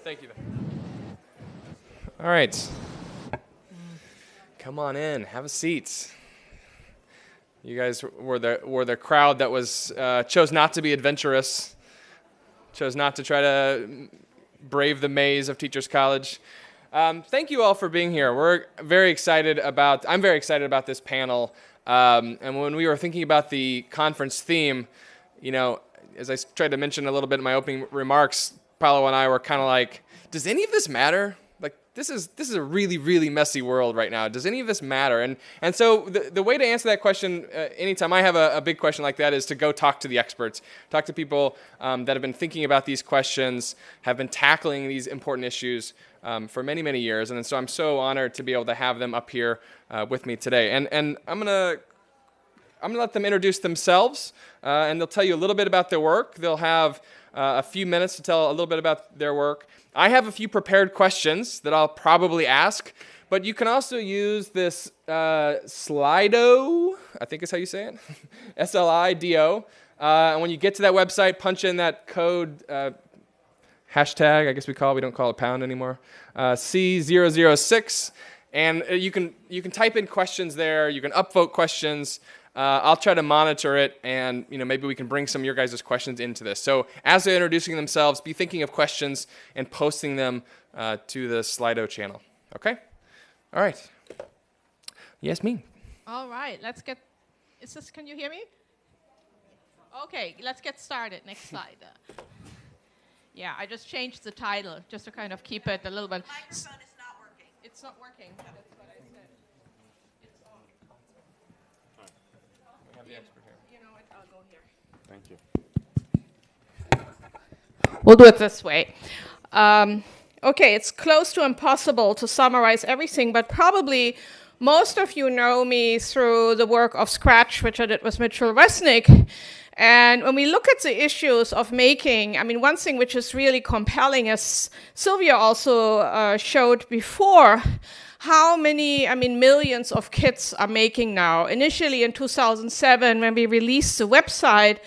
Thank you. All right. Come on in. Have a seat. You guys were the crowd that was chose not to be adventurous, chose not to try to brave the maze of Teachers College. Thank you all for being here. I'm very excited about this panel. And when we were thinking about the conference theme, you know, as I tried to mention a little bit in my opening remarks, Paolo and I were kind of like, does any of this matter? Like, this is a really, really messy world right now. Does any of this matter? And so the way to answer that question, anytime I have a big question like that, is to go talk to the experts, talk to people that have been thinking about these questions, have been tackling these important issues for many, many years. And so I'm so honored to be able to have them up here with me today. And I'm gonna let them introduce themselves, and they'll tell you a little bit about their work. They'll have a few minutes to tell a little bit about their work. I have a few prepared questions that I'll probably ask, but you can also use this Slido, I think is how you say it, S-L-I-D-O. And when you get to that website, punch in that code, hashtag, I guess we don't call it pound anymore, C006, and you can type in questions there. You can upvote questions. I'll try to monitor it, and maybe we can bring some of your guys' questions into this. So as they're introducing themselves, be thinking of questions and posting them to the Slido channel. Okay? All right. Yasmin. All right. Can you hear me? Okay, let's get started. Next slide. Yeah, I just changed the title just to kind of keep it a little bit. The microphone is not working. It's not working. That's what I said. I'll go here. Thank you. We'll do it this way. Okay, it's close to impossible to summarize everything, but probably most of you know me through the work of Scratch, which I did with Mitchell Resnick. And when we look at the issues of making, one thing which is really compelling, as Sylvia also showed before, how many, millions of kids are making now. Initially in 2007, when we released the website,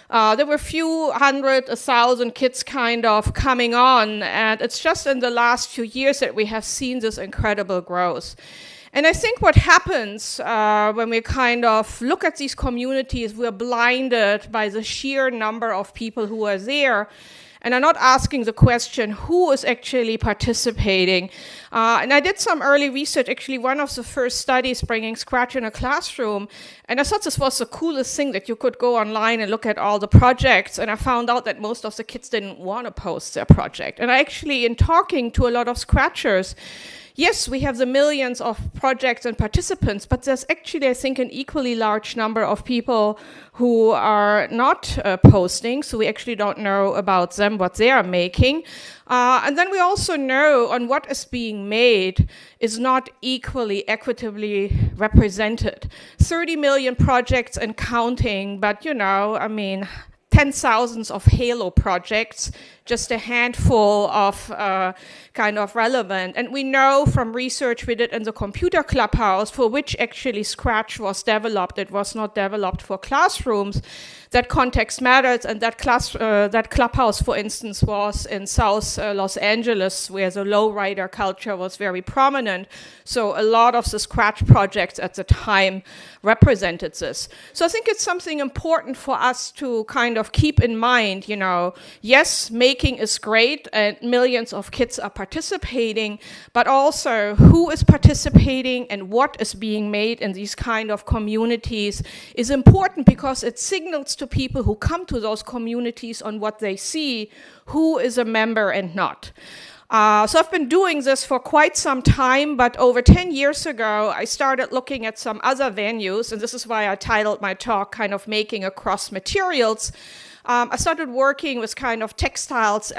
there were a few hundred, 1,000 kids kind of coming on. And it's just in the last few years that we have seen this incredible growth. And I think what happens when we kind of look at these communities, we're blinded by the sheer number of people who are there and are not asking the question, who is actually participating? And I did some early research, actually one of the first studies bringing Scratch in a classroom, and I thought this was the coolest thing, that you could go online and look at all the projects, and I found out that most of the kids didn't want to post their project. And I actually, in talking to a lot of Scratchers, yes, we have the millions of projects and participants, but there's actually, I think, an equally large number of people who are not posting, so we actually don't know about them, what they are making. And then we also know on what is being made is not equally, equitably represented. 30 million projects and counting, but 10,000s of Halo projects, just a handful of kind of relevant. And we know from research we did in the Computer Clubhouse, for which actually Scratch was developed, it was not developed for classrooms, that context matters, and that Clubhouse, for instance, was in South Los Angeles, where the lowrider culture was very prominent. So a lot of the Scratch projects at the time represented this. So I think it's something important for us to kind of keep in mind, yes, making is great and millions of kids are participating, but also who is participating and what is being made in these kind of communities is important, because it signals to people who come to those communities on what they see, who is a member and not. So I've been doing this for quite some time, but over 10 years ago, I started looking at some other venues, and this is why I titled my talk kind of Making Across Materials. I started working with kind of textiles,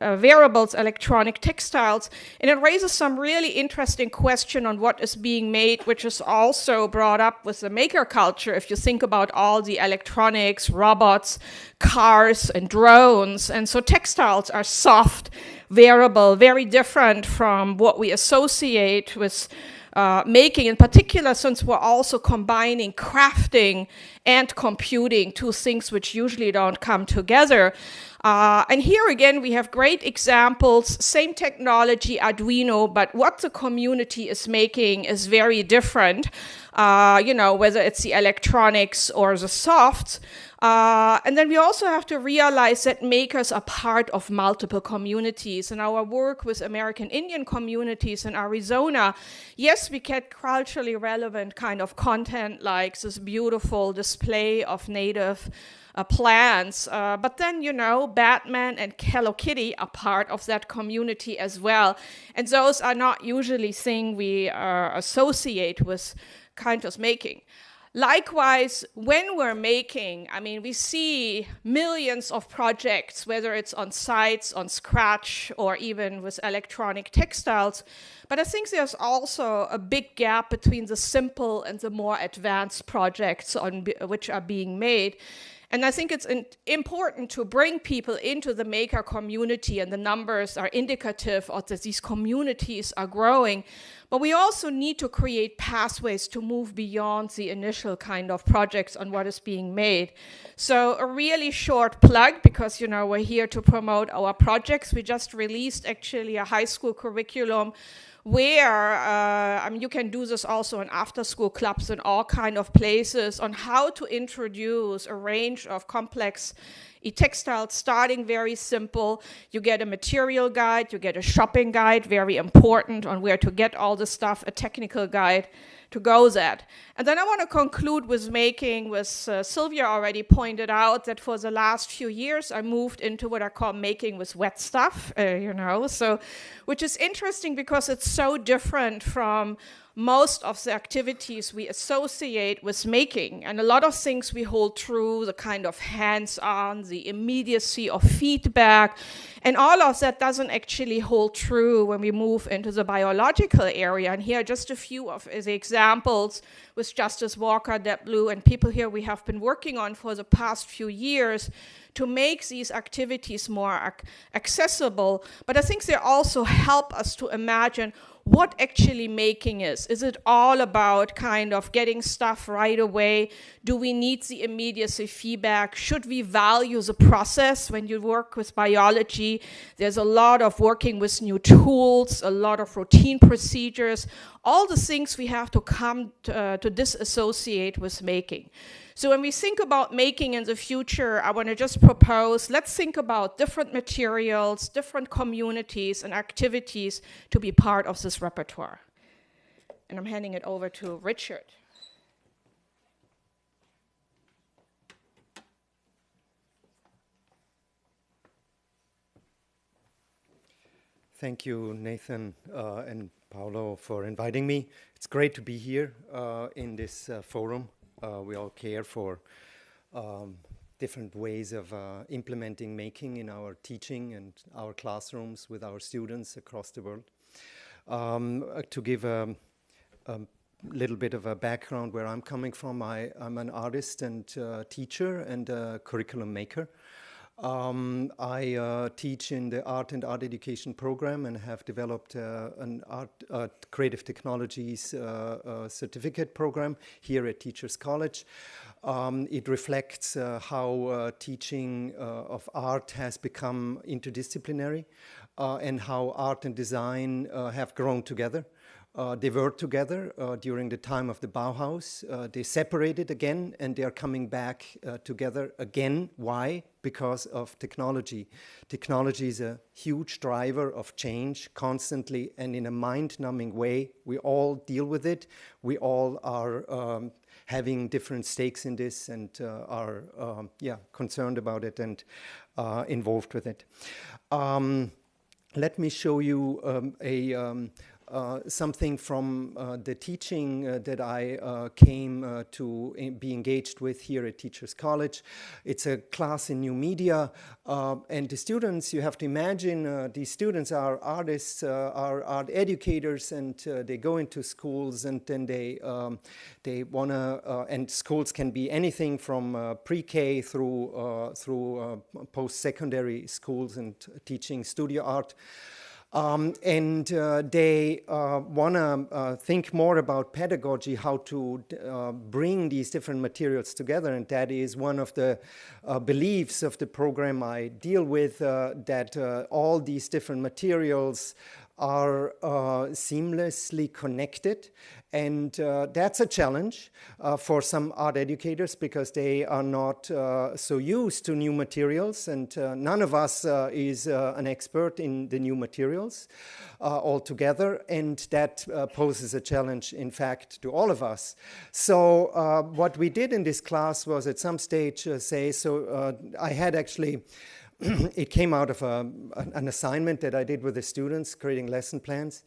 wearables, electronic textiles, and it raises some really interesting question on what is being made, which is also brought up with the maker culture. If you think about all the electronics, robots, cars, and drones, and so textiles are soft, wearable, very different from what we associate with making, in particular, since we're also combining crafting and computing, two things which usually don't come together. And here again, we have great examples, same technology, Arduino, but what the community is making is very different, whether it's the electronics or the softs. And then we also have to realize that makers are part of multiple communities. In our work with American Indian communities in Arizona, yes, we get culturally relevant kind of content like this beautiful display of native plants. But then, Batman and Hello Kitty are part of that community as well. And those are not usually things we associate with kind of making. Likewise, when we're making, we see millions of projects, whether it's on sites, on Scratch, or even with electronic textiles. But I think there's also a big gap between the simple and the more advanced projects which are being made. And I think it's important to bring people into the maker community, and the numbers are indicative of that these communities are growing. But we also need to create pathways to move beyond the initial kind of projects on what is being made. So a really short plug, because we're here to promote our projects. We just released actually a high school curriculum where you can do this also in after-school clubs and all kind of places on how to introduce a range of complex textiles, starting very simple. You get a material guide, you get a shopping guide, very important, on where to get all the stuff, a technical guide to go that. And then I want to conclude with making, with Sylvia already pointed out that for the last few years I moved into what I call making with wet stuff, so which is interesting because it's so different from most of the activities we associate with making. And a lot of things we hold true, the kind of hands-on, the immediacy of feedback, and all of that doesn't actually hold true when we move into the biological area. And here are just a few of the examples with Justice Walker, Deb Blue, and people here we have been working on for the past few years to make these activities more accessible. But I think they also help us to imagine what actually making is. Is it all about kind of getting stuff right away? Do we need the immediacy feedback? Should we value the process? When you work with biology, there's a lot of working with new tools, a lot of routine procedures, all the things we have to come to disassociate with making. So when we think about making in the future, I want to just propose, let's think about different materials, different communities and activities to be part of this repertoire. And I'm handing it over to Richard. Thank you, Nathan and Paolo, for inviting me. It's great to be here in this forum. We all care for different ways of implementing making in our teaching and our classrooms with our students across the world. To give a little bit of a background where I'm coming from, I'm an artist and teacher and a curriculum maker. I teach in the art and art education program and have developed an creative technologies certificate program here at Teachers College. It reflects how teaching of art has become interdisciplinary and how art and design have grown together. They worked together during the time of the Bauhaus. They separated again, and they are coming back together again. Why? Because of technology. Technology is a huge driver of change constantly and in a mind-numbing way. We all deal with it. We all are having different stakes in this and are concerned about it and involved with it. Let me show you something from the teaching that I came to be engaged with here at Teachers College. It's a class in new media, and the students, you have to imagine, these students are artists, are art educators, and they go into schools, and then they want to, and schools can be anything from pre-K through post-secondary schools and teaching studio art. And they want to think more about pedagogy, how to bring these different materials together. And that is one of the beliefs of the program I deal with, that all these different materials are seamlessly connected. And that's a challenge for some art educators, because they are not so used to new materials, and none of us is an expert in the new materials altogether, and that poses a challenge, in fact, to all of us. So what we did in this class was at some stage I had actually it came out of an assignment that I did with the students, creating lesson plans.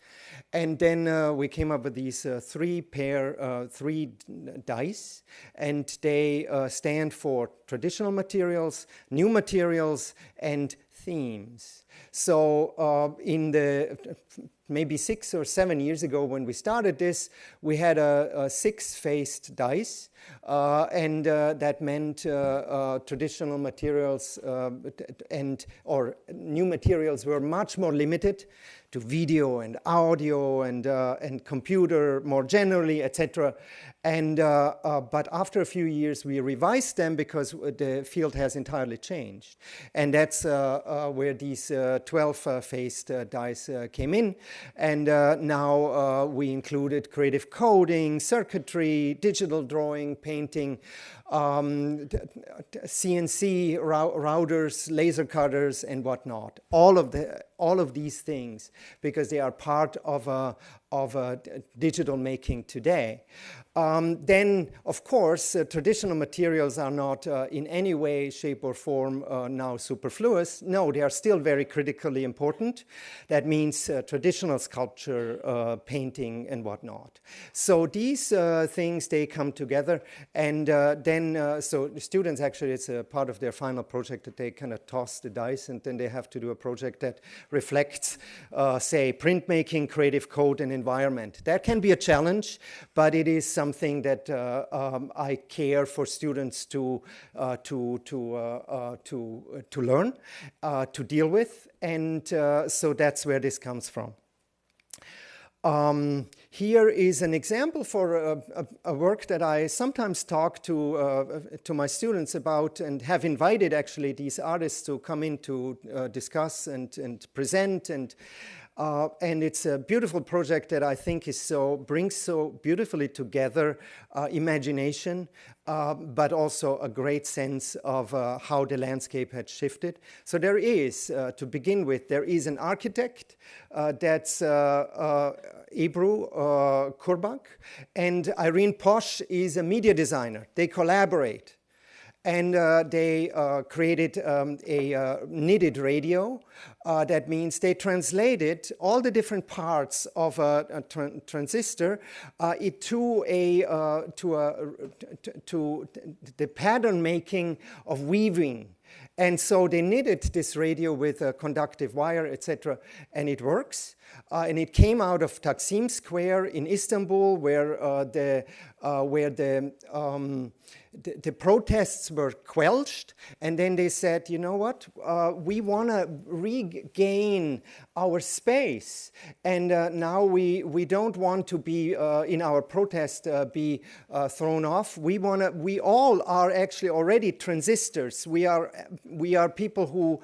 And then we came up with these three dice, and they stand for traditional materials, new materials, and themes. So in the maybe 6 or 7 years ago when we started this, we had a 6-faced dice, and that meant traditional materials or new materials were much more limited to video and audio and computer more generally, etc. And but after a few years, we revised them because the field has entirely changed, and that's where these 12-faced dice came in. And now we included creative coding, circuitry, digital drawing, painting, CNC routers, laser cutters, and whatnot. All of these things, because they are part of digital making today. Then, of course, traditional materials are not in any way, shape, or form now superfluous. No, they are still very critically important. That means traditional sculpture, painting, and whatnot. So these things, they come together, and then, so the students actually, it's a part of their final project that they kind of toss the dice, and then they have to do a project that reflects, say, printmaking, creative code, and environment. That can be a challenge, but it is something that I care for students to learn, to deal with, and so that's where this comes from. Here is an example for a work that I sometimes talk to my students about, and have invited actually these artists to come in to discuss and present, and it's a beautiful project that I think brings so beautifully together imagination, but also a great sense of how the landscape had shifted. So there is, to begin with, there is an architect that's Ebru Kurbak, and Irene Posch is a media designer. They collaborate. And they created a knitted radio. That means they translated all the different parts of a transistor to the pattern making of weaving. And so they knitted this radio with a conductive wire, etc., and it works. And it came out of Taksim Square in Istanbul, where the protests were quelched, and then they said, you know what, we want to regain our space, and now we don't want to be in our protest be thrown off. We all are actually already transistors. We are people who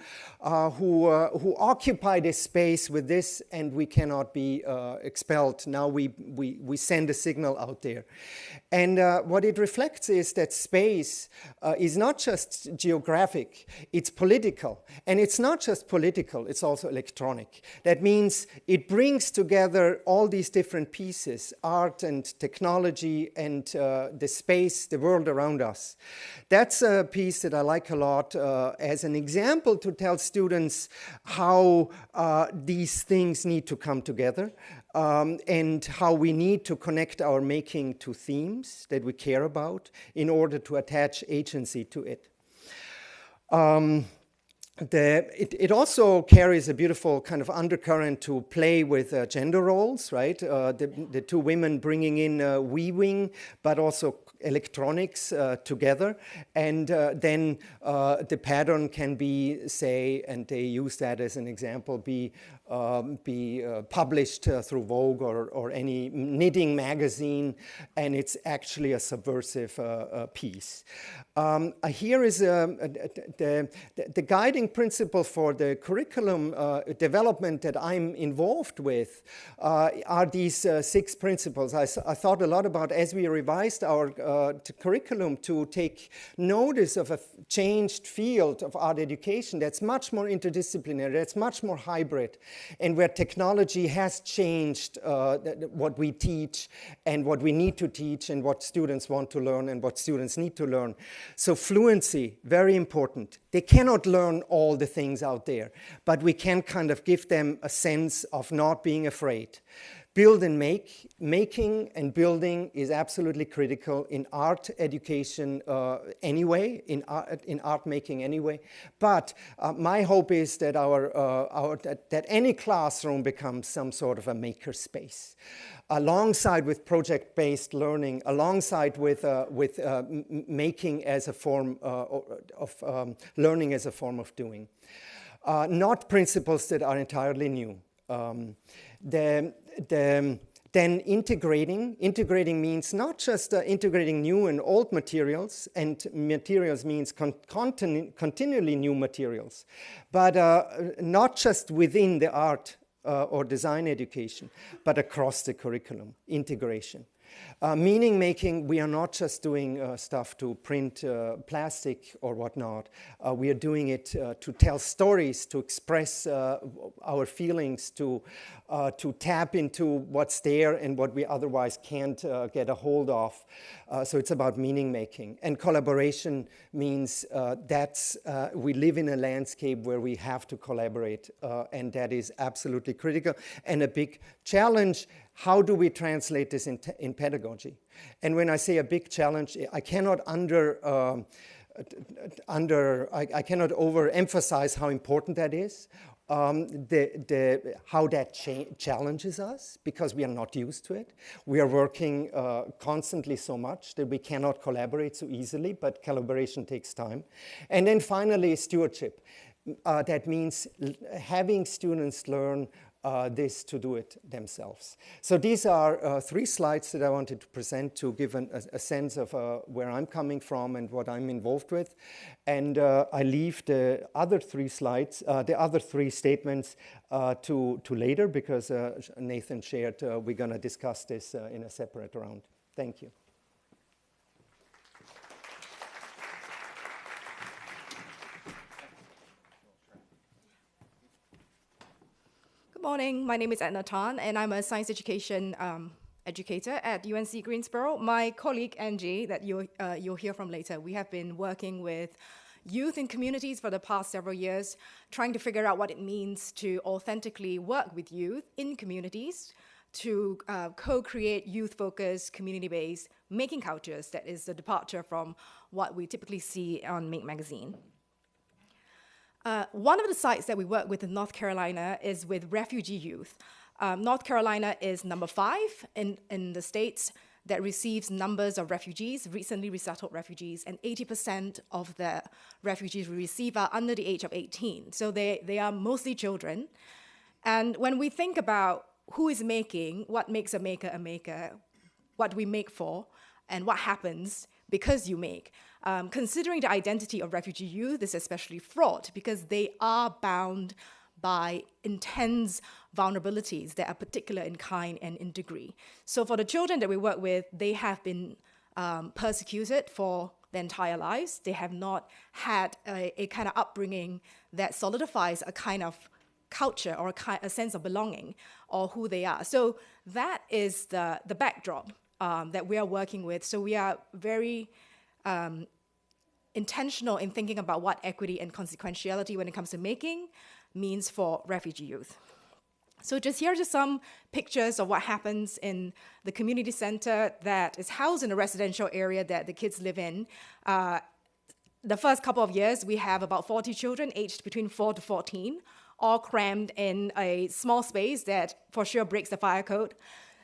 occupy this space with this, and we cannot be expelled. Now we send a signal out there. And what it reflects is that space is not just geographic, it's political. And it's not just political, it's also electronic. That means it brings together all these different pieces, art and technology and the space, the world around us. That's a piece that I like a lot as an example to tell students how these things need to come together. And how we need to connect our making to themes that we care about in order to attach agency to it. It also carries a beautiful kind of undercurrent to play with gender roles, right? The two women bringing in weaving, but also electronics together, and then the pattern can be, say, and they use that as an example, be published through Vogue or any knitting magazine, and it's actually a subversive piece. Here is the guiding principle for the curriculum development that I'm involved with are these 6 principles. I thought a lot about, as we revised our curriculum, to take notice of a changed field of art education that's much more interdisciplinary, that's much more hybrid, and where technology has changed what we teach and what we need to teach and what students want to learn and what students need to learn. So fluency, very important. They cannot learn all the things out there, but we can kind of give them a sense of not being afraid. Build and make. Making and building is absolutely critical in art education anyway, in art making anyway. But my hope is that that any classroom becomes some sort of a maker space, alongside with project-based learning, alongside with making as a form of learning as a form of doing. Not principles that are entirely new. Then integrating means not just integrating new and old materials, and materials means continually new materials, but not just within the art or design education, but across the curriculum, integration. Meaning making, we are not just doing stuff to print plastic or whatnot. We are doing it to tell stories, to express our feelings, to tap into what's there and what we otherwise can't get a hold of. So it's about meaning making. And collaboration means we live in a landscape where we have to collaborate, and that is absolutely critical. And a big challenge, how do we translate this in pedagogy? And when I say a big challenge, I cannot I cannot overemphasize how important that is. How that challenges us, because we are not used to it. We are working constantly so much that we cannot collaborate so easily, but collaboration takes time. And then finally, stewardship. That means having students learn this to do it themselves. So these are 3 slides that I wanted to present to give a sense of where I'm coming from and what I'm involved with. And I leave the other 3 slides, the other 3 statements to later, because Nathan shared we're going to discuss this in a separate round. Thank you. Good morning, my name is Edna, and I'm a science education educator at UNC Greensboro. My colleague Angie, that you'll hear from later, we have been working with youth in communities for the past several years, trying to figure out what it means to authentically work with youth in communities to co-create youth-focused, community-based making cultures that is the departure from what we typically see on Make magazine. One of the sites that we work with in North Carolina is with refugee youth. North Carolina is number 5 in the states that receives numbers of refugees, recently resettled refugees, and 80% of the refugees we receive are under the age of 18. So they are mostly children. And when we think about who is making, what makes a maker, what we make for, and what happens because you make, considering the identity of refugee youth is especially fraught because they are bound by intense vulnerabilities that are particular in kind and in degree. So for the children that we work with, they have been persecuted for their entire lives. They have not had a kind of upbringing that solidifies a kind of culture or a sense of belonging or who they are. So that is the backdrop that we are working with. So we are very intentional in thinking about what equity and consequentiality when it comes to making means for refugee youth. So here are just some pictures of what happens in the community center that is housed in a residential area that the kids live in. The first couple of years, we have about 40 children aged between 4 to 14, all crammed in a small space that for sure breaks the fire code.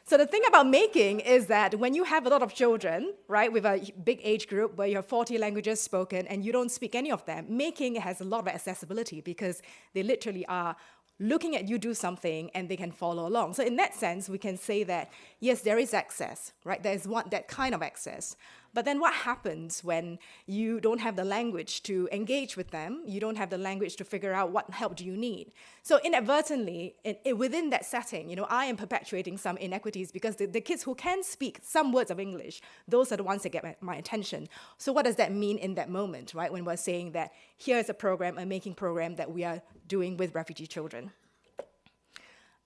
So the thing about making is that when you have a lot of children, right, with a big age group where you have 40 languages spoken and you don't speak any of them, making has a lot of accessibility because they literally are looking at you do something and they can follow along. So in that sense, we can say that, yes, there is access, right? There's that kind of access. But then what happens when you don't have the language to engage with them? You don't have the language to figure out what help do you need. So inadvertently, within that setting, I am perpetuating some inequities because the kids who can speak some words of English, those are the ones that get my attention. So what does that mean in that moment, right? When we're saying that here's a program, a making program that we are doing with refugee children.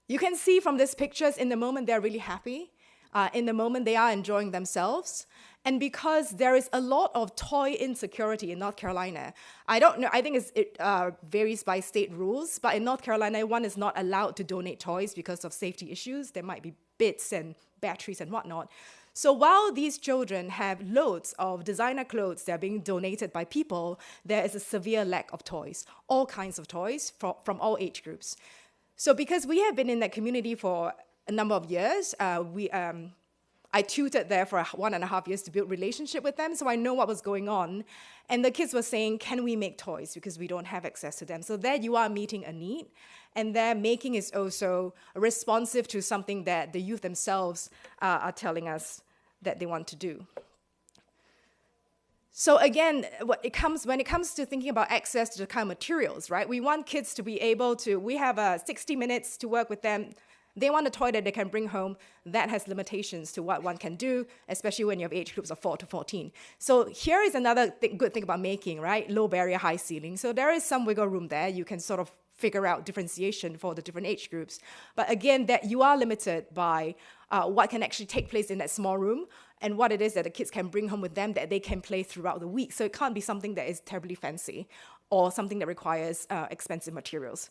You can see from these pictures, in the moment, they're really happy. In the moment, they are enjoying themselves. And because there is a lot of toy insecurity in North Carolina, I don't know, I think it varies by state rules, but in North Carolina, one is not allowed to donate toys because of safety issues. There might be bits and batteries and whatnot. So while these children have loads of designer clothes that are being donated by people, there is a severe lack of toys, all kinds of toys from all age groups. So because we have been in that community for a number of years, I tutored there for 1.5 years to build relationship with them, so I know what was going on. And the kids were saying, can we make toys? Because we don't have access to them. So there you are meeting a need. And their making is also responsive to something that the youth themselves are telling us that they want to do. So again, when it comes to thinking about access to the kind of materials, right? We want kids to be able to, we have 60 minutes to work with them. They want a toy that they can bring home. That has limitations to what one can do, especially when you have age groups of 4 to 14. So here is another good thing about making, right? Low barrier, high ceiling. So there is some wiggle room there. You can sort of figure out differentiation for the different age groups. But again, that you are limited by what can actually take place in that small room and what it is that the kids can bring home with them that they can play throughout the week. So it can't be something that is terribly fancy or something that requires expensive materials.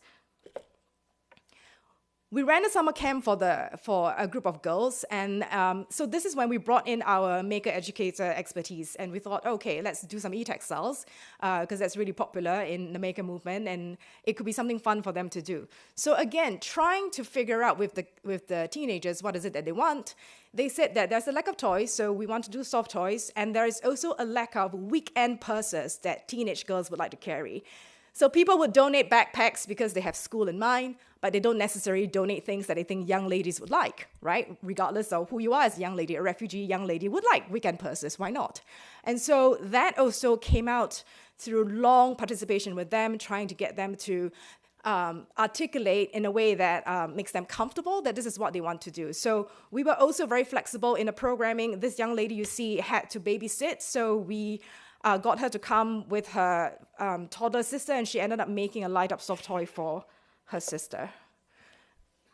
We ran a summer camp for a group of girls, and so this is when we brought in our maker educator expertise, and we thought, okay, let's do some e-textiles, because that's really popular in the maker movement, and it could be something fun for them to do. So again, trying to figure out with the teenagers what is it that they want, they said that there's a lack of toys, so we want to do soft toys, and there is also a lack of weekend purses that teenage girls would like to carry. So people would donate backpacks because they have school in mind, but they don't necessarily donate things that they think young ladies would like, right? Regardless of who you are as a young lady, a refugee young lady would like weekend purses, why not? And so that also came out through long participation with them, trying to get them to articulate in a way that makes them comfortable that this is what they want to do. So we were also very flexible in the programming. This young lady you see had to babysit, so we got her to come with her toddler sister, and she ended up making a light-up soft toy for her sister.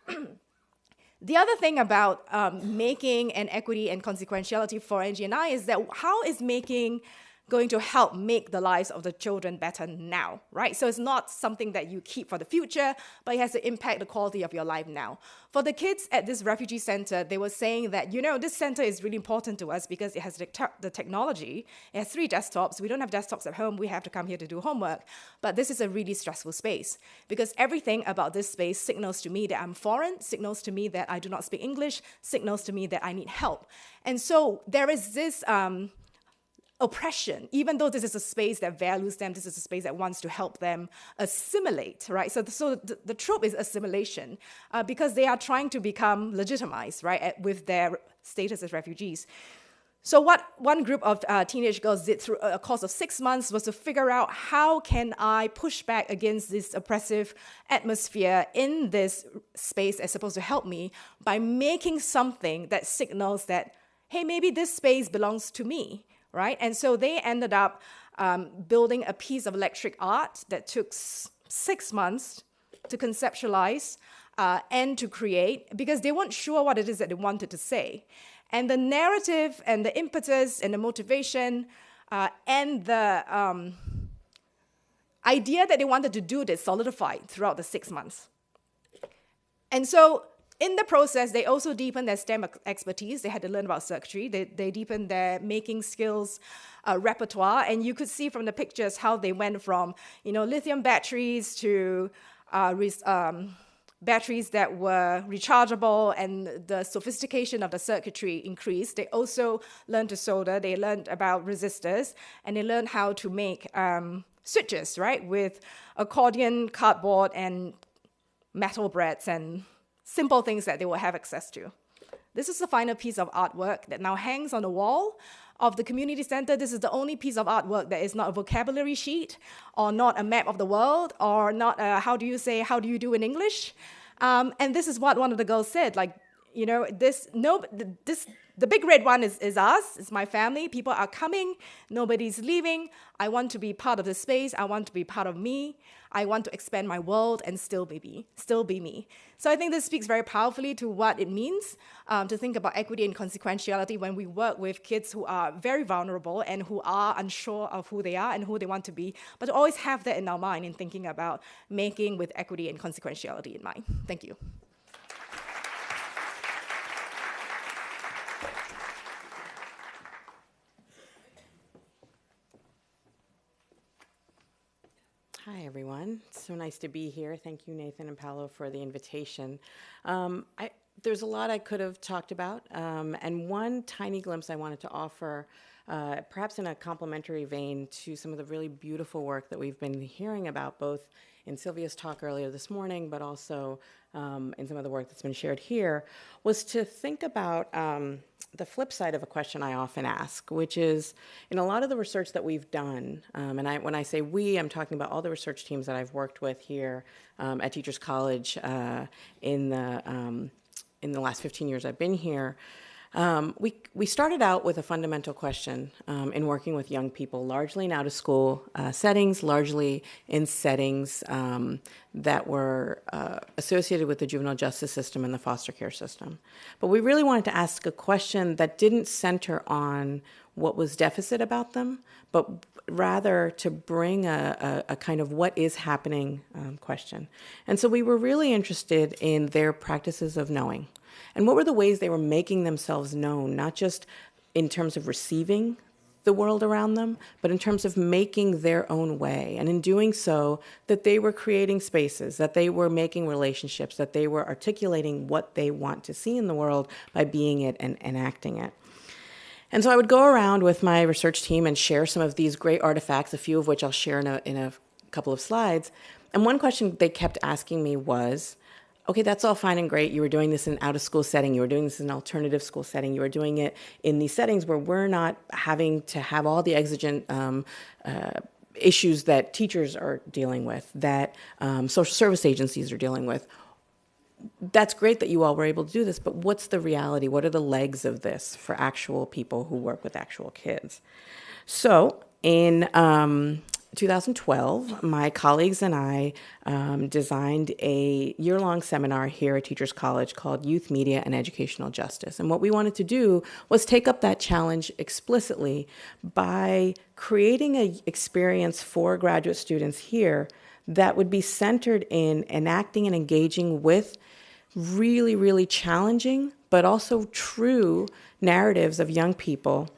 The other thing about making and equity and consequentiality for Angie and I is that how is making going to help make the lives of the children better now, right? So it's not something that you keep for the future, but it has to impact the quality of your life now. For the kids at this refugee center, they were saying that, this center is really important to us because it has the technology. It has 3 desktops. We don't have desktops at home. We have to come here to do homework. But this is a really stressful space because everything about this space signals to me that I'm foreign, signals to me that I do not speak English, signals to me that I need help. And so there is this oppression, even though this is a space that values them, this is a space that wants to help them assimilate, right? So the trope is assimilation because they are trying to become legitimized, right, with their status as refugees. So what one group of teenage girls did through a course of 6 months was to figure out how can I push back against this oppressive atmosphere in this space as supposed to help me by making something that signals that, hey, maybe this space belongs to me. Right? And so they ended up building a piece of electric art that took 6 months to conceptualize and to create because they weren't sure what it is that they wanted to say. And the narrative and the impetus and the motivation and the idea that they wanted to do this solidified throughout the 6 months. And so in the process, they also deepened their STEM expertise. They had to learn about circuitry. They deepened their making skills repertoire. And you could see from the pictures how they went from, lithium batteries to batteries that were rechargeable and the sophistication of the circuitry increased. They also learned to solder, they learned about resistors, and they learned how to make switches, right, with accordion, cardboard, and metal brads and simple things that they will have access to. This is the final piece of artwork that now hangs on the wall of the community center. This is the only piece of artwork that is not a vocabulary sheet or not a map of the world or not a, how do you do in English? And this is what one of the girls said, like, you know, the big red one is us, it's my family. People are coming, nobody's leaving. I want to be part of the space. I want to be part of me. I want to expand my world and still be me. So I think this speaks very powerfully to what it means to think about equity and consequentiality when we work with kids who are very vulnerable and who are unsure of who they are and who they want to be, but to always have that in our mind in thinking about making with equity and consequentiality in mind. Thank you. Hi, everyone. So nice to be here. Thank you, Nathan and Paolo, for the invitation. There's a lot I could have talked about, and one tiny glimpse I wanted to offer, perhaps in a complementary vein to some of the really beautiful work that we've been hearing about, both in Sylvia's talk earlier this morning, but also in some of the work that's been shared here, was to think about the flip side of a question I often ask, which is, in a lot of the research that we've done, and when I say we, I'm talking about all the research teams that I've worked with here at Teachers College in the last 15 years I've been here. We started out with a fundamental question in working with young people, largely in out-of-school settings, largely in settings that were associated with the juvenile justice system and the foster care system. But we really wanted to ask a question that didn't center on what was deficit about them, but rather to bring a kind of what is happening question. And so we were really interested in their practices of knowing. And what were the ways they were making themselves known, not just in terms of receiving the world around them, but in terms of making their own way. And in doing so, that they were creating spaces, that they were making relationships, that they were articulating what they want to see in the world by being it and acting it. And so I would go around with my research team and share some of these great artifacts, a few of which I'll share in a couple of slides. And one question they kept asking me was, okay, that's all fine and great. You were doing this in an out-of-school setting. You were doing this in an alternative school setting. You were doing it in these settings where we're not having to have all the exigent issues that teachers are dealing with, that social service agencies are dealing with. That's great that you all were able to do this, but what's the reality? What are the legs of this for actual people who work with actual kids? So in 2012, my colleagues and I designed a year-long seminar here at Teachers College called Youth Media and Educational Justice. And what we wanted to do was take up that challenge explicitly by creating an experience for graduate students here that would be centered in enacting and engaging with really, really challenging, but also true narratives of young people,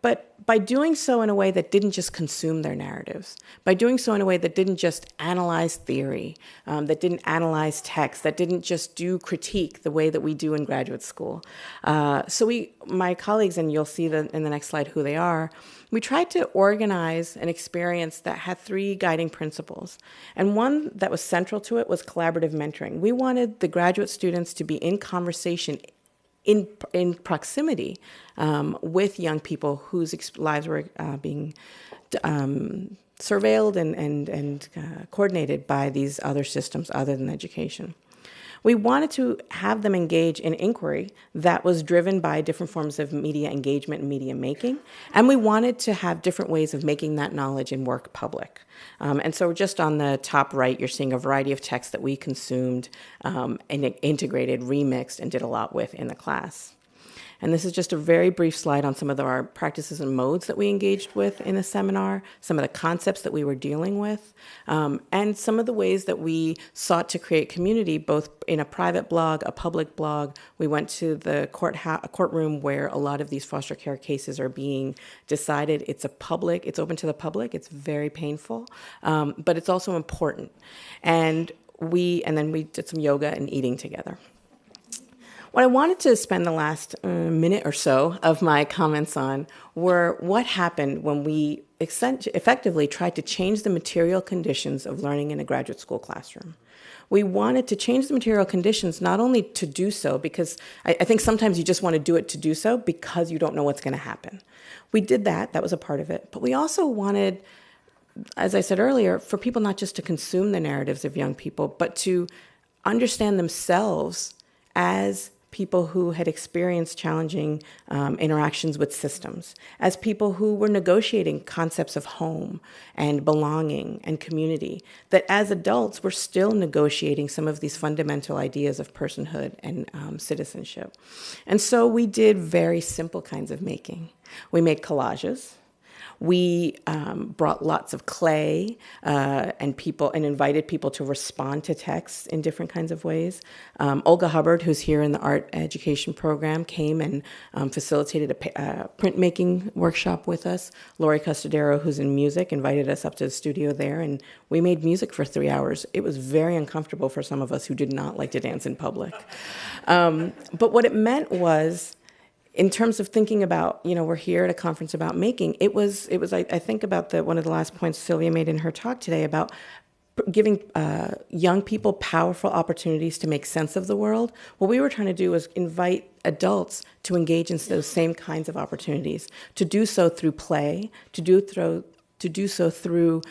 but by doing so in a way that didn't just consume their narratives, by doing so in a way that didn't just analyze theory, that didn't analyze text, that didn't just do critique the way that we do in graduate school. My colleagues, and you'll see in the next slide who they are, we tried to organize an experience that had three guiding principles. And one that was central to it was collaborative mentoring. We wanted the graduate students to be in conversation in proximity with young people whose lives were being surveilled and coordinated by these other systems other than education. We wanted to have them engage in inquiry that was driven by different forms of media engagement and media making, and we wanted to have different ways of making that knowledge and work public. And so just on the top right, you're seeing a variety of texts that we consumed and integrated, remixed, and did a lot with in the class. And this is just a very brief slide on some of our practices and modes that we engaged with in the seminar, some of the concepts that we were dealing with, and some of the ways that we sought to create community, both in a private blog, a public blog. We went to the courtroom where a lot of these foster care cases are being decided. It's open to the public. It's very painful, but it's also important. And and then we did some yoga and eating together. What I wanted to spend the last minute or so of my comments on were what happened when we effectively tried to change the material conditions of learning in a graduate school classroom. We wanted to change the material conditions not only to do so, because I think sometimes you just want to do it to do so because you don't know what's going to happen. We did that. That was a part of it. But we also wanted, as I said earlier, for people not just to consume the narratives of young people, but to understand themselves as people who had experienced challenging interactions with systems, as people who were negotiating concepts of home and belonging and community, that as adults we're still negotiating some of these fundamental ideas of personhood and citizenship. And so we did very simple kinds of making. We made collages. We brought lots of clay and invited people to respond to texts in different kinds of ways. Olga Hubbard, who's here in the art education program, came and facilitated a printmaking workshop with us. Lori Custodero, who's in music, invited us up to the studio there, and we made music for 3 hours. It was very uncomfortable for some of us who did not like to dance in public. But what it meant was, in terms of thinking about, we're here at a conference about making, it was. I think about one of the last points Sylvia made in her talk today about giving young people powerful opportunities to make sense of the world. What we were trying to do was invite adults to engage in those same kinds of opportunities, to do so through play, to do so through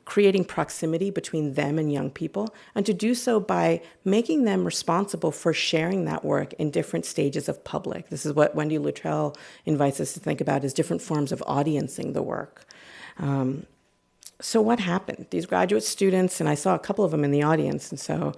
creating proximity between them and young people, and to do so by making them responsible for sharing that work in different stages of public. This is what Wendy Luttrell invites us to think about as different forms of audiencing the work. So what happened? These graduate students, and I saw a couple of them in the audience, and so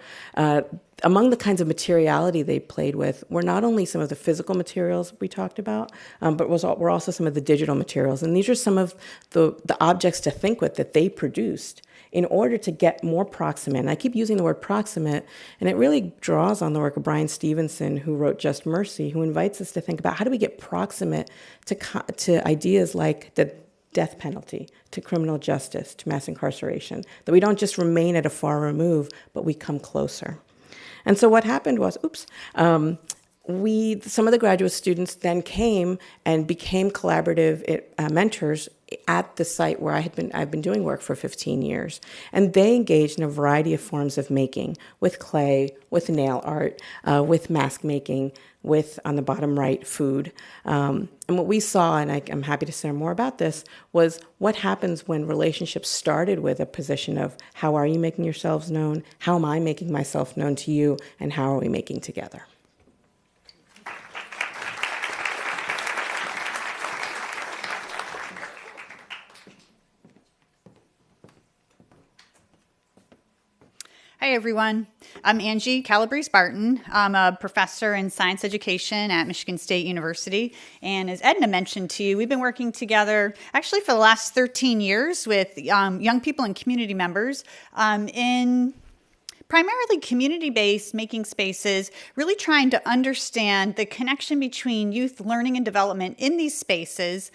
among the kinds of materiality they played with were not only some of the physical materials we talked about, but were also some of the digital materials. And these are some of the objects to think with that they produced in order to get more proximate. And I keep using the word proximate, and it really draws on the work of Brian Stevenson, who wrote Just Mercy, who invites us to think about how do we get proximate to ideas like the death penalty, to criminal justice, to mass incarceration, that we don't just remain at a far remove, but we come closer. And so what happened was, some of the graduate students then came and became collaborative mentors at the site where I've been doing work for 15 years. And they engaged in a variety of forms of making, with clay, with nail art, with mask making, with, on the bottom right, food. And what we saw, and I'm happy to share more about this, was what happens when relationships started with a position of how are you making yourselves known, how am I making myself known to you, and how are we making together? Hi, everyone. I'm Angie Calabrese Barton. I'm a professor in science education at Michigan State University. And as Edna mentioned to you, we've been working together actually for the last 13 years with young people and community members in primarily community-based making spaces, really trying to understand the connection between youth learning and development in these spaces,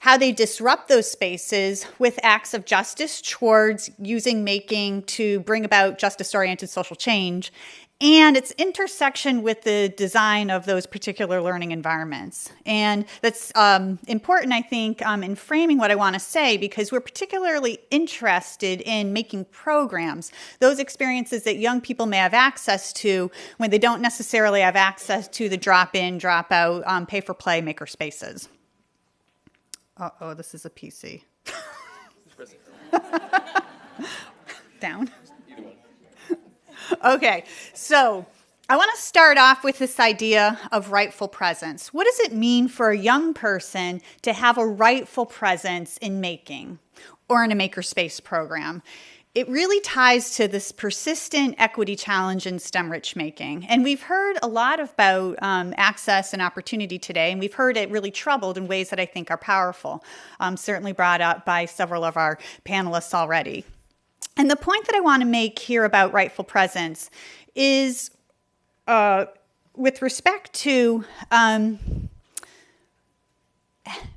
how they disrupt those spaces with acts of justice towards using making to bring about justice-oriented social change, and its intersection with the design of those particular learning environments. And that's important, I think, in framing what I want to say, because we're particularly interested in making programs, those experiences that young people may have access to when they don't necessarily have access to the drop-in, drop-out, pay-for-play maker spaces. Uh-oh, this is a PC. Down. Okay, so I want to start off with this idea of rightful presence. What does it mean for a young person to have a rightful presence in making or in a makerspace program? It really ties to this persistent equity challenge in STEM-rich making. And we've heard a lot about access and opportunity today, and we've heard it really troubled in ways that I think are powerful, certainly brought up by several of our panelists already. And the point that I want to make here about rightful presence is with respect to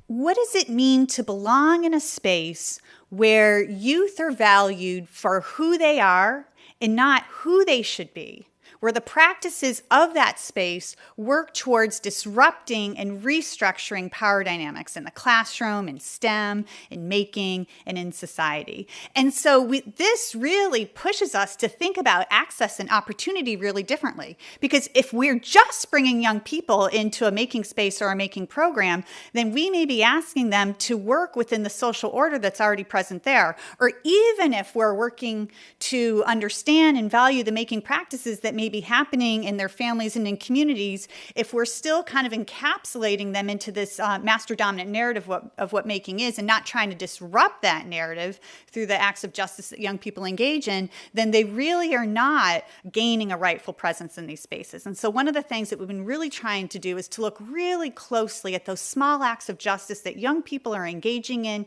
what does it mean to belong in a space where youth are valued for who they are and not who they should be, where the practices of that space work towards disrupting and restructuring power dynamics in the classroom, in STEM, in making, and in society. And so this really pushes us to think about access and opportunity really differently. Because if we're just bringing young people into a making space or a making program, then we may be asking them to work within the social order that's already present there. Or even if we're working to understand and value the making practices that may be happening in their families and in communities, if we're still kind of encapsulating them into this master dominant narrative of what making is and not trying to disrupt that narrative through the acts of justice that young people engage in, then they really are not gaining a rightful presence in these spaces. And so one of the things that we've been really trying to do is to look really closely at those small acts of justice that young people are engaging in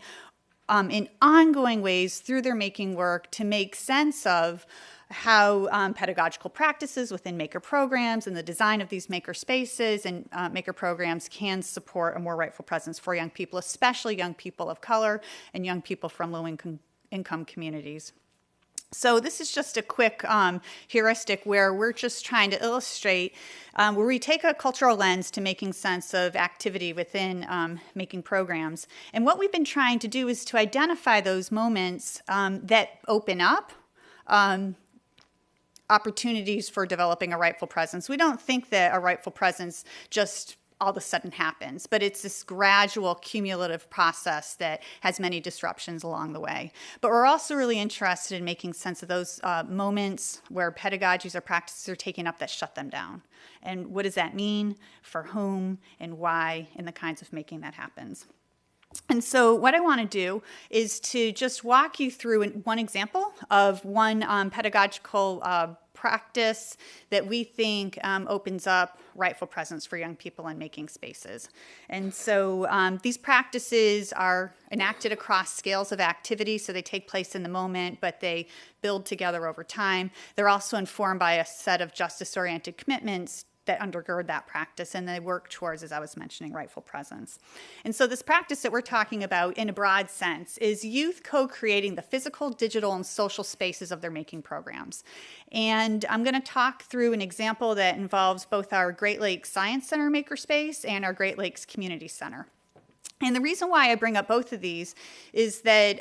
ongoing ways through their making work to make sense of how pedagogical practices within maker programs and the design of these maker spaces and maker programs can support a more rightful presence for young people, especially young people of color and young people from low-income communities. So this is just a quick heuristic where we're just trying to illustrate where we take a cultural lens to making sense of activity within making programs. And what we've been trying to do is to identify those moments that open up opportunities for developing a rightful presence. We don't think that a rightful presence just all of a sudden happens, but it's this gradual cumulative process that has many disruptions along the way. But we're also really interested in making sense of those moments where pedagogies or practices are taken up that shut them down. And what does that mean, for whom, and why, and the kinds of making that happens. And so what I want to do is to just walk you through one example of one pedagogical practice that we think opens up rightful presence for young people in making spaces. And so these practices are enacted across scales of activity, so they take place in the moment, but they build together over time. They're also informed by a set of justice-oriented commitments that undergird that practice, and they work towards, as I was mentioning, rightful presence. And so this practice that we're talking about in a broad sense is youth co-creating the physical, digital, and social spaces of their making programs. And I'm going to talk through an example that involves both our Great Lakes Science Center makerspace and our Great Lakes Community Center. And the reason why I bring up both of these is that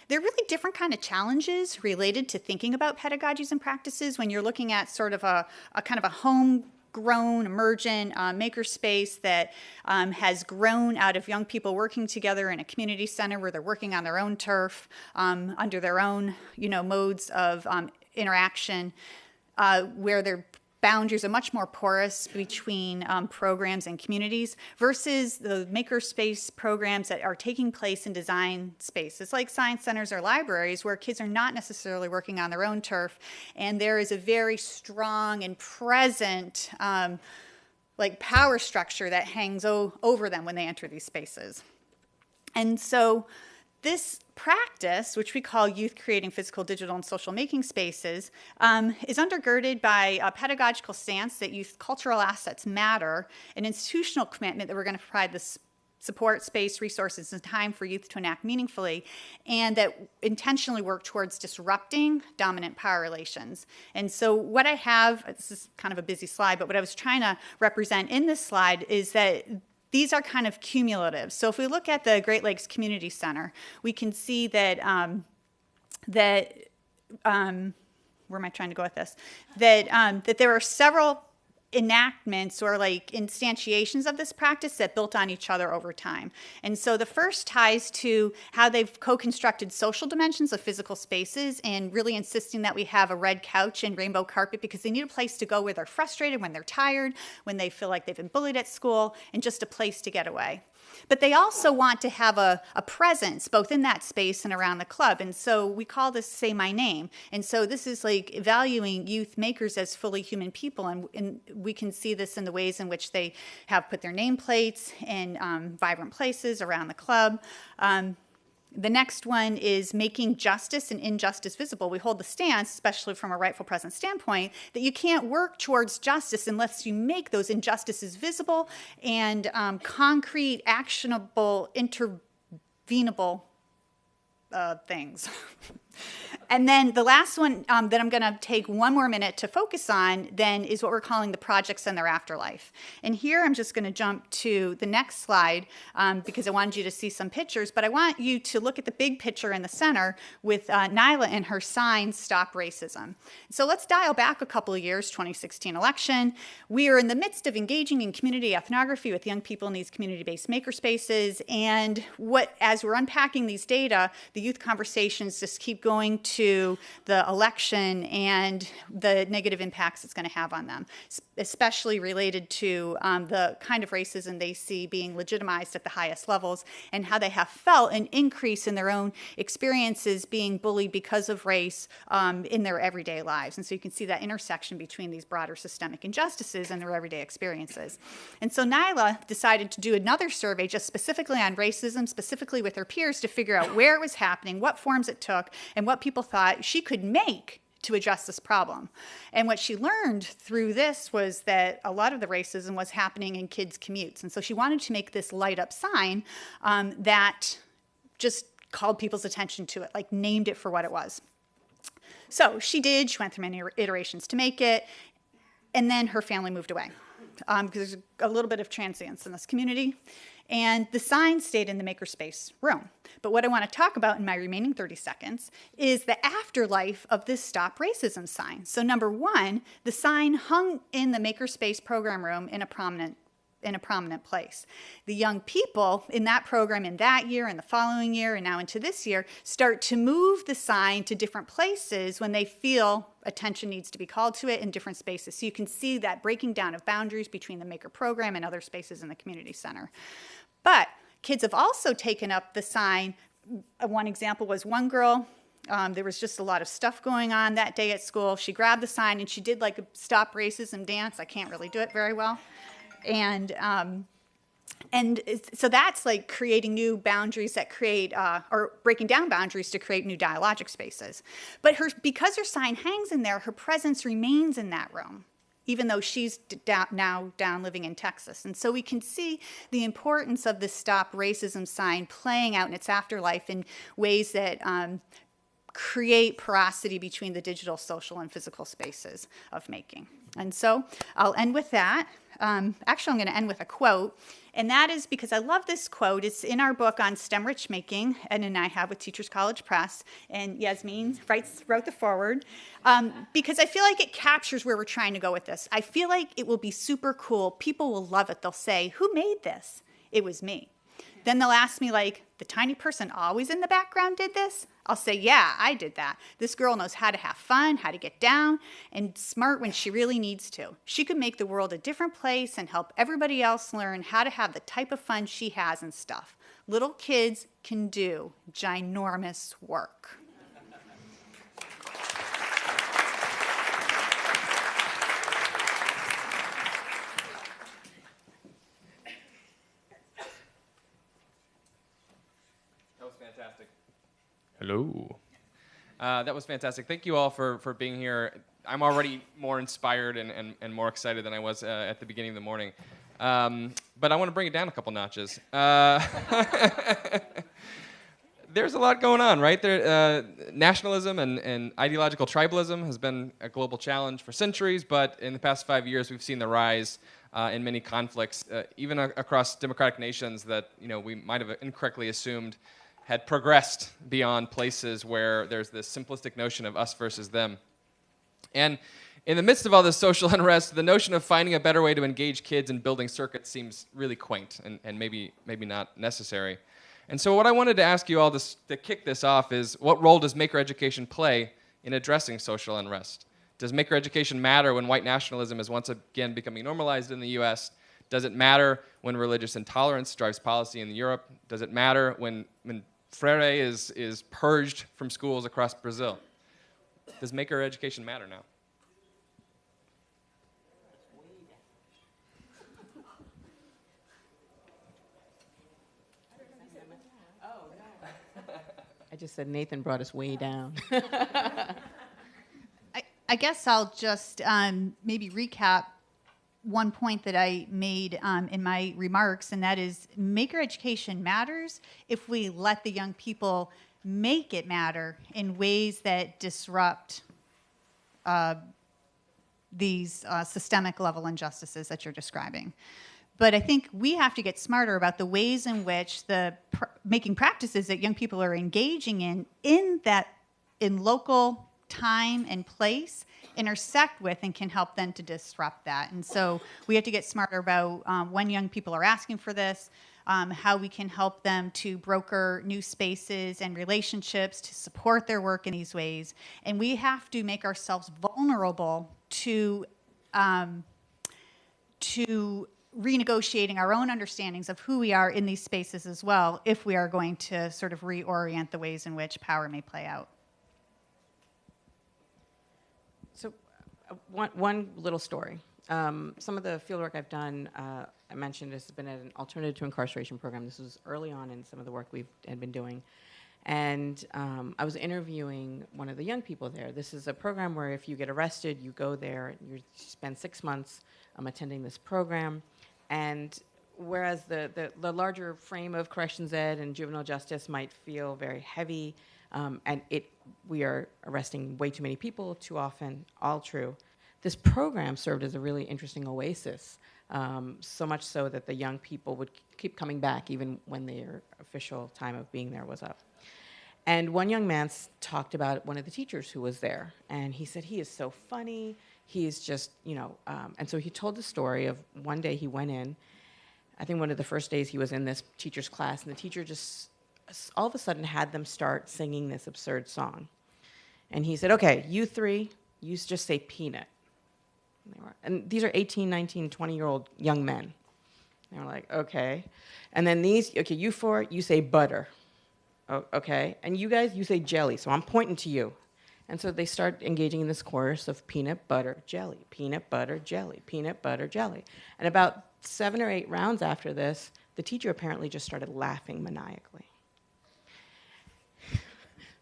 they're really different kind of challenges related to thinking about pedagogies and practices when you're looking at sort of a kind of a homegrown, emergent makerspace that has grown out of young people working together in a community center where they're working on their own turf, under their own, modes of interaction, where their boundaries are much more porous between programs and communities versus the makerspace programs that are taking place in design spaces like science centers or libraries where kids are not necessarily working on their own turf, and there is a very strong and present power structure that hangs over them when they enter these spaces. And so this practice, which we call Youth Creating Physical, Digital, and Social Making Spaces, is undergirded by a pedagogical stance that youth cultural assets matter, an institutional commitment that we're going to provide this support, space, resources, and time for youth to enact meaningfully, and that intentionally work towards disrupting dominant power relations. And so what I have, this is kind of a busy slide, but what I was trying to represent in this slide is that these are kind of cumulative. So if we look at the Great Lakes Community Center, we can see that, where am I trying to go with this? That there are several enactments or instantiations of this practice that built on each other over time. And so the first ties to how they've co-constructed social dimensions of physical spaces and really insisting that we have a red couch and rainbow carpet because they need a place to go where they're frustrated, when they're tired, when they feel like they've been bullied at school, and just a place to get away. But they also want to have a presence both in that space and around the club. And so we call this Say My Name. And so this is valuing youth makers as fully human people. And we can see this in the ways in which they have put their nameplates in vibrant places around the club. The next one is making justice and injustice visible. We hold the stance, especially from a rightful presence standpoint, that you can't work towards justice unless you make those injustices visible and concrete, actionable, intervenable things. And then the last one that I'm going to take one more minute to focus on then is what we're calling the projects and their afterlife. And here I'm just going to jump to the next slide because I wanted you to see some pictures, but I want you to look at the big picture in the center with Nyla and her sign, Stop Racism. So let's dial back a couple of years, 2016 election. We are in the midst of engaging in community ethnography with young people in these community-based makerspaces, and as we're unpacking these data, the youth conversations just keep going to the election and the negative impacts it's going to have on them, especially related to the kind of racism they see being legitimized at the highest levels and how they have felt an increase in their own experiences being bullied because of race in their everyday lives. And so you can see that intersection between these broader systemic injustices and their everyday experiences. And so Nyla decided to do another survey just specifically on racism, specifically with her peers, to figure out where it was happening, what forms it took, and what people thought she could make to address this problem. And what she learned through this was that a lot of the racism was happening in kids' commutes. And so she wanted to make this light up sign that just called people's attention to it, like named it for what it was. So she went through many iterations to make it, and then her family moved away because there's a little bit of transience in this community. And the sign stayed in the makerspace room. But what I want to talk about in my remaining 30 seconds is the afterlife of this Stop Racism sign. So number one, the sign hung in the makerspace program room in a prominent place. The young people in that program in that year and the following year and now into this year start to move the sign to different places when they feel attention needs to be called to it in different spaces. So you can see that breaking down of boundaries between the maker program and other spaces in the community center. But kids have also taken up the sign. One example was one girl. There was just a lot of stuff going on that day at school. She grabbed the sign and she did like a Stop Racism dance. I can't really do it very well. And so that's like creating new boundaries that create, or breaking down boundaries to create new dialogic spaces. But because her sign hangs in there, her presence remains in that room, even though she's now down living in Texas. And so we can see the importance of this Stop Racism sign playing out in its afterlife in ways that create porosity between the digital, social, and physical spaces of making. And so I'll end with that. Actually, I'm going to end with a quote, and that is because I love this quote. It's in our book on STEM-rich making, Edna and I have with Teachers College Press, and Yasmin wrote the foreword, because I feel like it captures where we're trying to go with this. I feel like it will be super cool. People will love it. They'll say, "Who made this?" It was me. Then they'll ask me, like, the tiny person always in the background did this? I'll say, yeah, I did that. This girl knows how to have fun, how to get down, and smart when she really needs to. She could make the world a different place and help everybody else learn how to have the type of fun she has and stuff. Little kids can do ginormous work. Fantastic. Hello. That was fantastic. Thank you all for being here. I'm already more inspired and more excited than I was at the beginning of the morning. But I want to bring it down a couple notches. There's a lot going on, right? Nationalism and ideological tribalism has been a global challenge for centuries, but in the past 5 years, we've seen the rise in many conflicts, even across democratic nations that we might have incorrectly assumed had progressed beyond places where there's this simplistic notion of us versus them. And in the midst of all this social unrest, the notion of finding a better way to engage kids in building circuits seems really quaint and maybe not necessary. And so what I wanted to ask you all to kick this off is, what role does maker education play in addressing social unrest? Does maker education matter when white nationalism is once again becoming normalized in the US? Does it matter when religious intolerance drives policy in Europe? Does it matter when Freire is purged from schools across Brazil? Does maker education matter now? I just said Nathan brought us way down. I guess I'll just maybe recap one point that I made in my remarks, and that is maker education matters if we let the young people make it matter in ways that disrupt these systemic level injustices that you're describing. But I think we have to get smarter about the ways in which making practices that young people are engaging in local time and place intersect with and can help them to disrupt that. And so we have to get smarter about when young people are asking for this, how we can help them to broker new spaces and relationships to support their work in these ways. And we have to make ourselves vulnerable to renegotiating our own understandings of who we are in these spaces as well, if we are going to sort of reorient the ways in which power may play out. So one little story. Some of the fieldwork I've done, I mentioned, has been at an alternative to incarceration program. This was early on in some of the work we had been doing. And I was interviewing one of the young people there. This is a program where if you get arrested, you go there, you spend 6 months attending this program. And whereas the larger frame of corrections ed and juvenile justice might feel very heavy, and we are arresting way too many people too often, all true, this program served as a really interesting oasis, so much so that the young people would keep coming back even when their official time of being there was up. And one young man talked about one of the teachers who was there, and he said, he is so funny, he's just, and so he told the story of one day he went in, I think one of the first days he was in this teacher's class, and the teacher just all of a sudden had them start singing this absurd song. And he said, okay, you three, you just say peanut. And these are 18, 19, 20-year-old young men. They were like, okay. And then these, okay, you four, you say butter. Oh, okay. And you guys, you say jelly. So I'm pointing to you. And so they start engaging in this chorus of peanut butter jelly, peanut butter jelly, peanut butter jelly. And about 7 or 8 rounds after this, the teacher apparently just started laughing maniacally.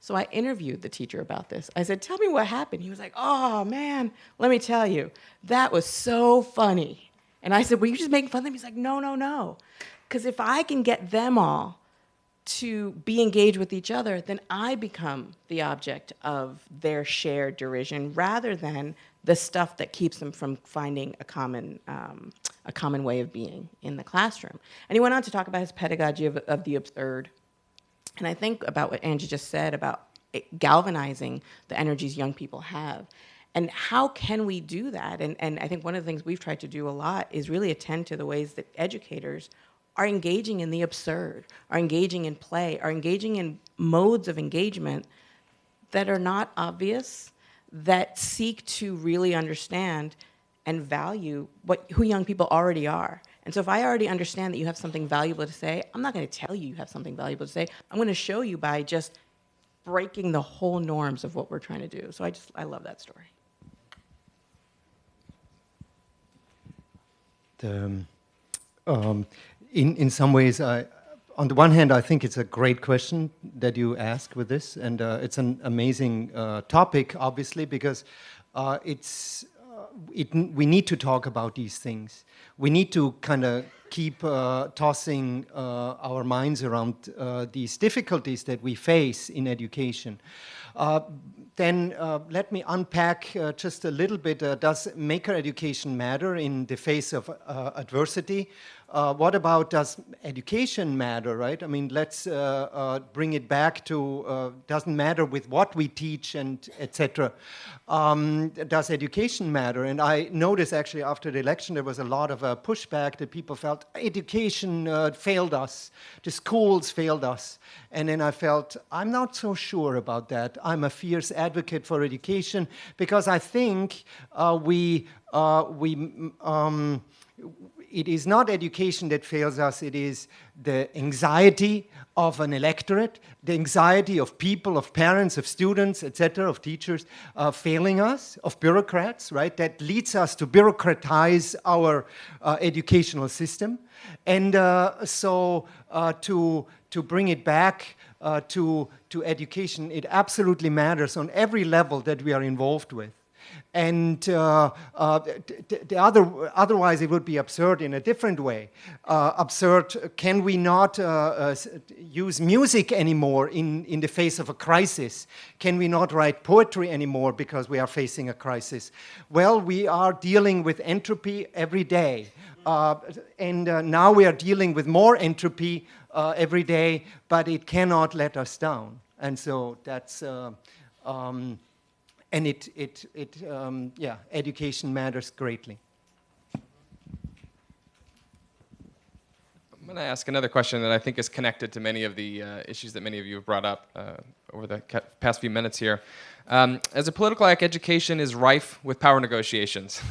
So I interviewed the teacher about this. I said, tell me what happened. He was like, oh, man, let me tell you. That was so funny. And I said, were you just making fun of them? He's like, no, no, no. Because if I can get them all to be engaged with each other, then I become the object of their shared derision rather than the stuff that keeps them from finding a common way of being in the classroom. And he went on to talk about his pedagogy of the absurd. And I think about what Angie just said about galvanizing the energies young people have. And how can we do that? And I think one of the things we've tried to do a lot is really attend to the ways that educators are engaging in the absurd, are engaging in play, are engaging in modes of engagement that are not obvious, that seek to really understand and value who young people already are. And so if I already understand that you have something valuable to say, I'm not going to tell you have something valuable to say. I'm going to show you by just breaking the whole norms of what we're trying to do. So I love that story. In some ways, on the one hand, I think it's a great question that you ask with this, and it's an amazing topic, obviously, because we need to talk about these things. We need to kind of keep tossing our minds around these difficulties that we face in education. Then let me unpack just a little bit. Does maker education matter in the face of adversity? What about does education matter, right? I mean, let's bring it back to doesn't matter with what we teach and etc. Does education matter? And I noticed actually after the election there was a lot of pushback that people felt education failed us, the schools failed us. And then I felt, I'm not so sure about that. I'm a fierce advocate for education because I think it is not education that fails us, it is the anxiety of an electorate, the anxiety of people, of parents, of students, etc., of teachers failing us, of bureaucrats, right? That leads us to bureaucratize our educational system. And so to bring it back to education, it absolutely matters on every level that we are involved with. And otherwise it would be absurd in a different way. Absurd, can we not use music anymore in the face of a crisis? Can we not write poetry anymore because we are facing a crisis? Well, we are dealing with entropy every day. And now we are dealing with more entropy every day, but it cannot let us down. And so that's... and education matters greatly. I'm going to ask another question that I think is connected to many of the issues that many of you have brought up over the past few minutes here. As a political education is rife with power negotiations.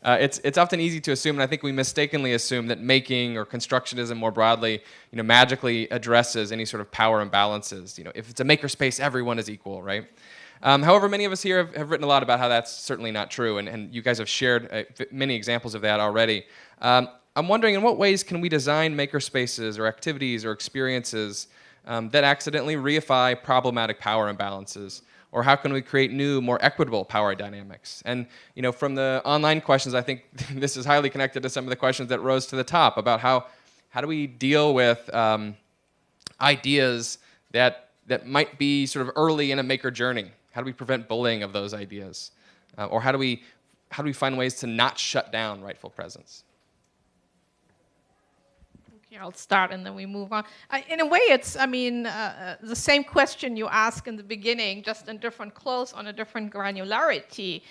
It's often easy to assume, and I think we mistakenly assume, that making or constructionism more broadly, magically addresses any sort of power imbalances. If it's a makerspace, everyone is equal, right? However, many of us here have written a lot about how that's certainly not true, and you guys have shared many examples of that already. I'm wondering, in what ways can we design makerspaces or activities or experiences that accidentally reify problematic power imbalances? Or how can we create new, more equitable power dynamics? And from the online questions, I think this is highly connected to some of the questions that rose to the top about how do we deal with ideas that might be sort of early in a maker journey? How do we prevent bullying of those ideas? Or how do we find ways to not shut down rightful presence? Okay, I'll start and then we move on. In a way, it's, the same question you asked in the beginning, just in different clothes on a different granularity.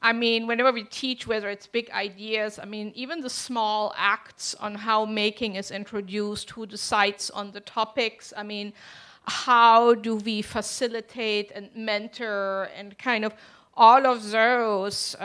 Whenever we teach, whether it's big ideas, even the small acts on how making is introduced, who decides on the topics, how do we facilitate and mentor, and kind of all of those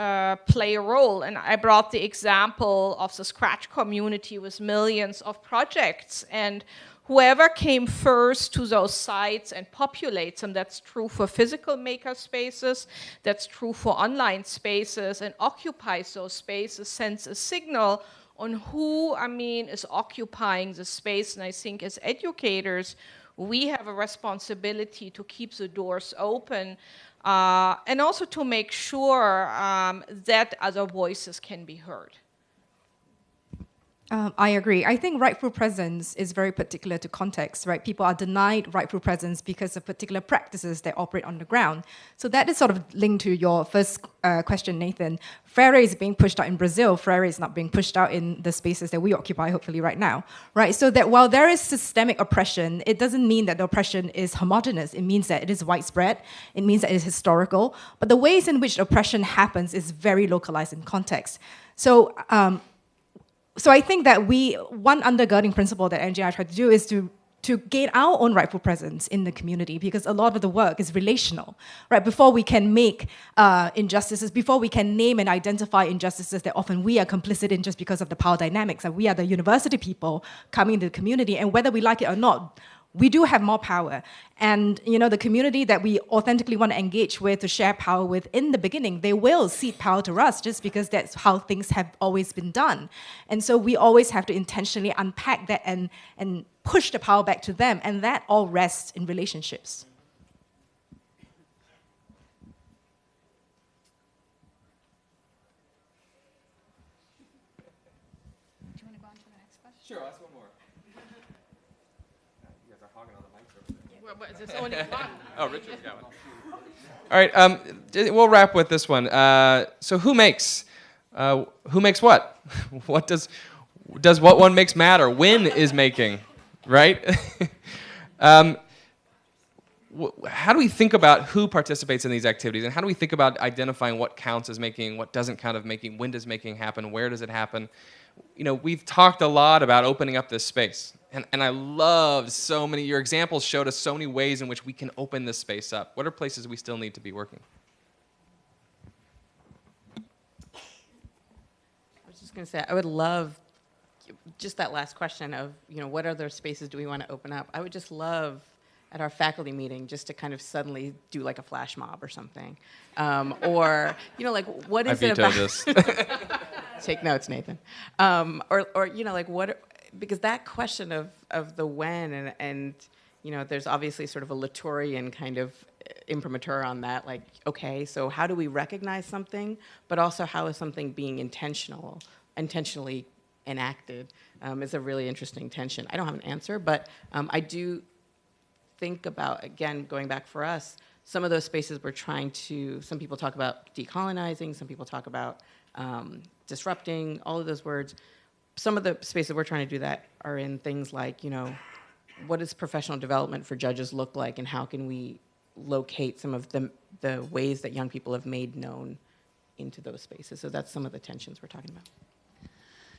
play a role. And I brought the example of the Scratch community with millions of projects, and whoever came first to those sites and populates them, that's true for physical maker spaces, that's true for online spaces, and occupies those spaces, sends a signal on who, is occupying the space. And I think as educators, we have a responsibility to keep the doors open and also to make sure that other voices can be heard. I agree. I think rightful presence is very particular to context, right? People are denied rightful presence because of particular practices that operate on the ground. So that is sort of linked to your first question, Nathan. Freire is being pushed out in Brazil. Freire is not being pushed out in the spaces that we occupy, hopefully, right now, right? So that while there is systemic oppression, it doesn't mean that the oppression is homogeneous. It means that it is widespread. It means that it is historical. But the ways in which oppression happens is very localized in context. So I think that one undergirding principle that Angie and I try to do is to gain our own rightful presence in the community, because a lot of the work is relational, right? Before we can make injustices, before we can name and identify injustices that often we are complicit in just because of the power dynamics, and we are the university people coming into the community, and whether we like it or not, we do have more power. And the community that we authentically want to engage with, to share power with in the beginning, they will cede power to us just because that's how things have always been done. And so we always have to intentionally unpack that and push the power back to them. And that all rests in relationships. Do you want to go on to the next question? Sure, that's one more. You guys are hogging all the mics over there. There's only one. Oh, Richard's got one. All right, we'll wrap with this one. So who makes what? What does what one makes matter? When is making, right? How do we think about who participates in these activities, and how do we think about identifying what counts as making, what doesn't count as making, when does making happen, where does it happen? We've talked a lot about opening up this space, and I loved so many, your examples showed us so many ways in which we can open this space up. What are places we still need to be working? I was just going to say, I would love just that last question of, what other spaces do we want to open up? I would just love at our faculty meeting just to kind of suddenly do like a flash mob or something. Or, what is it about? This. Take notes, Nathan. Because that question of the when and there's obviously sort of a Latourian kind of imprimatur on that, like, okay, so how do we recognize something, but also how is something being intentionally enacted, is a really interesting tension. I don't have an answer, but I do think about, again, going back for us, some of those spaces we're trying to, some people talk about decolonizing, some people talk about disrupting, all of those words. Some of the spaces we're trying to do that are in things like, what does professional development for judges look like, and how can we locate some of the ways that young people have made known into those spaces? So that's some of the tensions we're talking about.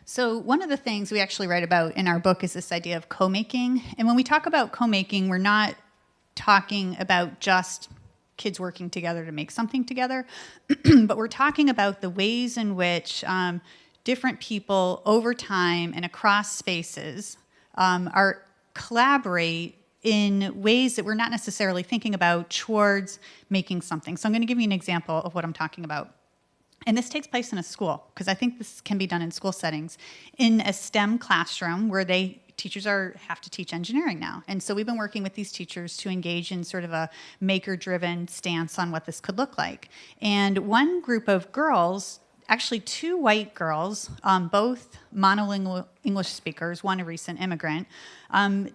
So one of the things we actually write about in our book is this idea of co-making. And when we talk about co-making, we're not talking about just kids working together to make something together, but we're talking about the ways in which different people over time and across spaces are collaborate in ways that we're not necessarily thinking about towards making something. So I'm going to give you an example of what I'm talking about. And this takes place in a school, because I think this can be done in school settings. In a STEM classroom where teachers have to teach engineering now. And so we've been working with these teachers to engage in sort of a maker-driven stance on what this could look like. And one group of girls, actually 2 white girls, both monolingual English speakers, one a recent immigrant,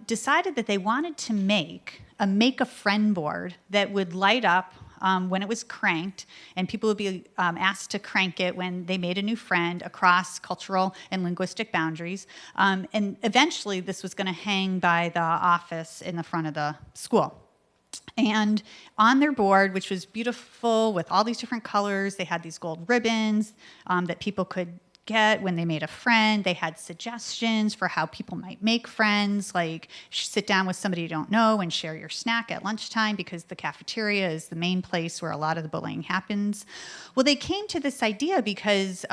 decided that they wanted to make a friend board that would light up when it was cranked, and people would be asked to crank it when they made a new friend across cultural and linguistic boundaries. And eventually this was going to hang by the office in the front of the school. And on their board, which was beautiful with all these different colors, they had these gold ribbons that people could get when they made a friend. They had suggestions for how people might make friends, like sit down with somebody you don't know and share your snack at lunchtime, because the cafeteria is the main place where a lot of the bullying happens. Well, they came to this idea because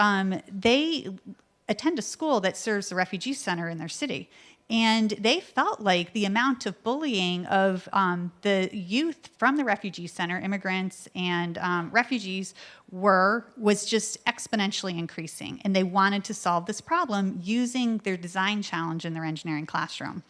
they attend a school that serves the refugee center in their city. And they felt like the amount of bullying of the youth from the refugee center, immigrants and refugees, was just exponentially increasing. And they wanted to solve this problem using their design challenge in their engineering classroom.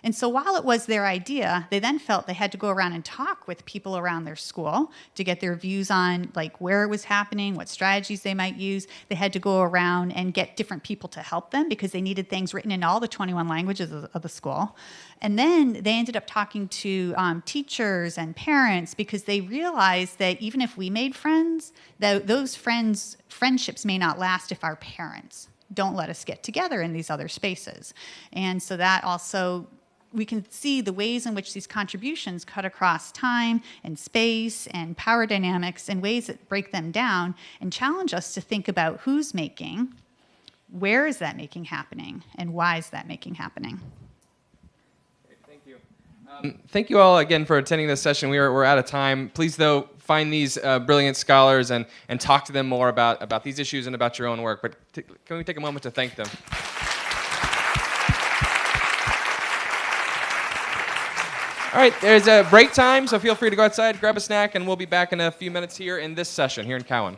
And so while it was their idea, they then felt they had to go around and talk with people around their school to get their views on like where it was happening, what strategies they might use. They had to go around and get different people to help them because they needed things written in all the 21 languages of the school. And then they ended up talking to teachers and parents, because they realized that even if we made friends, that those friendships may not last if our parents don't let us get together in these other spaces. And so that also, we can see the ways in which these contributions cut across time and space and power dynamics in ways that break them down and challenge us to think about who's making, where is that making happening, and why is that making happening. Thank you all again for attending this session. We're out of time. Please, though, find these brilliant scholars and talk to them more about these issues and about your own work. But can we take a moment to thank them? All right, there's a break time, so feel free to go outside, grab a snack, and we'll be back in a few minutes here in this session here in Cowan.